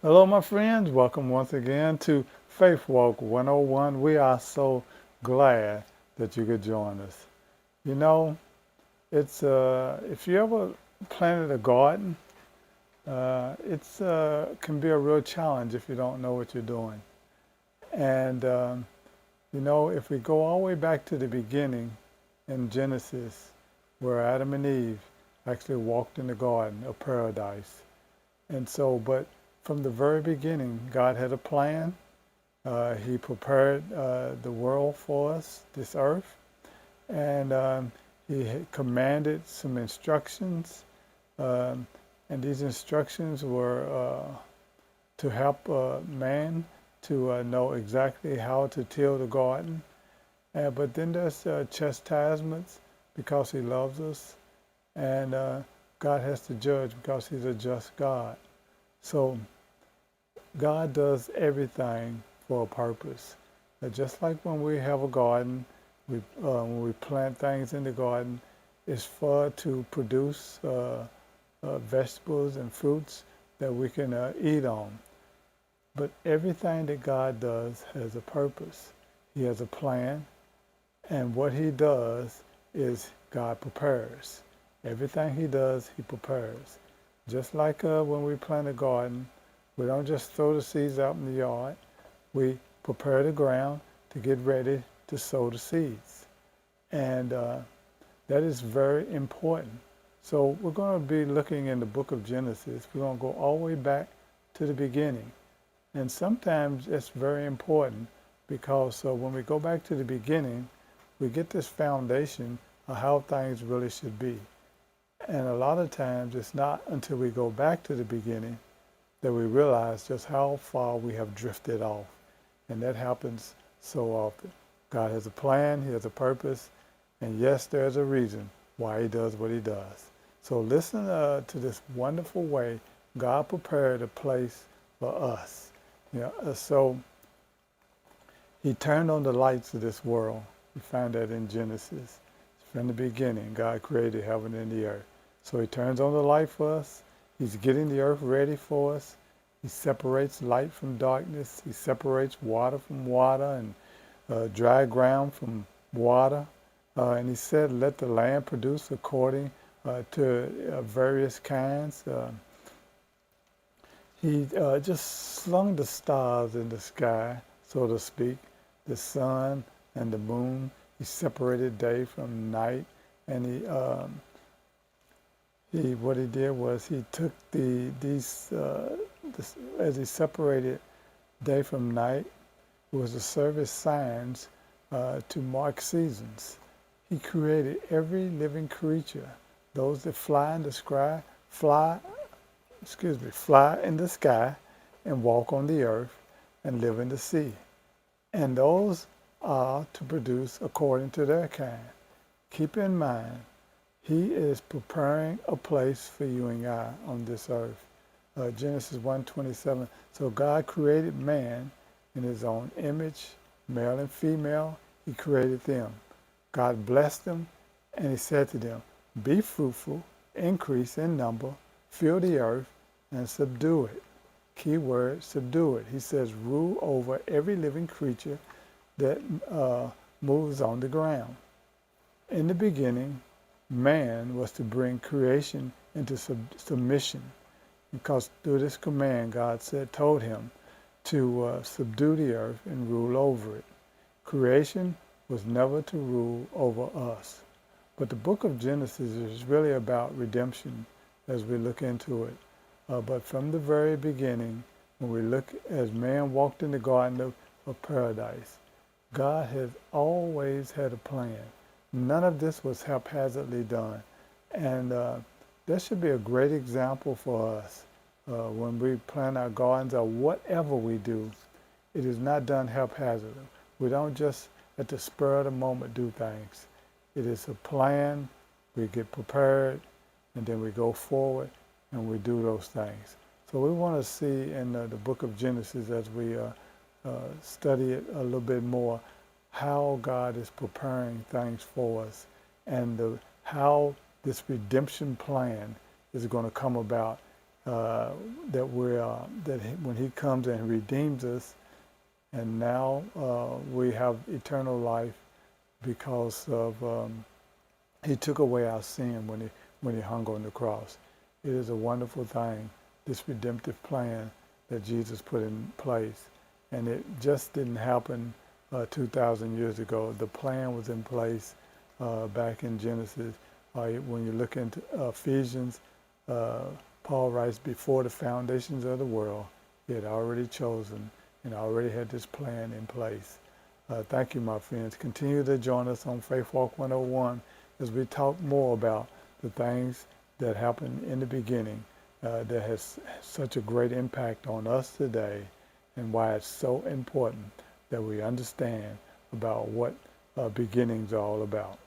Hello, my friends. Welcome once again to Faith Walk 101. We are so glad that you could join us. You know, it's if you ever planted a garden, it's can be a real challenge if you don't know what you're doing. And if we go all the way back to the beginning in Genesis, where Adam and Eve actually walked in the garden of paradise. And so, but from the very beginning, God had a plan. He prepared the world for us, this earth, and He had commanded some instructions. Um, and these instructions were to help man to know exactly how to till the garden. But then there's chastisements because He loves us, and God has to judge because He's a just God. So God does everything for a purpose. Just like when we have a garden, when we plant things in the garden, it's for to produce vegetables and fruits that we can eat on. But everything that God does has a purpose. He has a plan, and what He does is God prepares. Everything He does, He prepares. Just like when we plant a garden, we don't just throw the seeds out in the yard. We prepare the ground to get ready to sow the seeds. And that is very important. So we're going to be looking in the book of Genesis. We're going to go all the way back to the beginning. And sometimes it's very important because when we go back to the beginning, we get this foundation of how things really should be. And a lot of times it's not until we go back to the beginning that we realize just how far we have drifted off. And that happens so often. God has a plan, He has a purpose, and yes, there's a reason why He does what He does. So listen to this wonderful way God prepared a place for us. So He turned on the lights of this world. We find that in Genesis. From the beginning, God created heaven and the earth. So He turns on the light for us. He's getting the earth ready for us. He separates light from darkness. He separates water from water and dry ground from water. And He said, let the land produce according to various kinds. He just slung the stars in the sky, so to speak, the sun and the moon. He separated day from night, and what He did was He took as He separated day from night, it was to serve as signs to mark seasons. He created every living creature, those that fly in the sky, fly in the sky and walk on the earth and live in the sea. And those are to produce according to their kind. Keep in mind, He is preparing a place for you and I on this earth. Genesis 1:27. So God created man in His own image, male and female, He created them. God blessed them, and He said to them, be fruitful, increase in number, fill the earth, and subdue it. Key word, subdue it. He says, rule over every living creature that moves on the ground. In the beginning, man was to bring creation into submission, because through this command, God told him to subdue the earth and rule over it. Creation was never to rule over us. But the book of Genesis is really about redemption as we look into it. But from the very beginning, when we look as man walked in the garden of paradise, God has always had a plan. None of this was haphazardly done. And that should be a great example for us when we plant our gardens or whatever we do. It is not done haphazardly. We don't just at the spur of the moment do things. It is a plan. We get prepared, and then we go forward and we do those things. So we want to see in the book of Genesis as we study it a little bit more how God is preparing things for us and how this redemption plan is going to come about uh, when He comes and redeems us, and now we have eternal life because of He took away our sin when He hung on the cross. It is a wonderful thing, this redemptive plan that Jesus put in place, and it just didn't happen 2,000 years ago. The plan was in place back in Genesis. When you look into Ephesians, uh, Paul writes, before the foundations of the world, He had already chosen and already had this plan in place. Thank you, my friends. Continue to join us on Faith Walk 101 as we talk more about the things that happened in the beginning that has such a great impact on us today, and why it's so important that we understand about what beginnings are all about.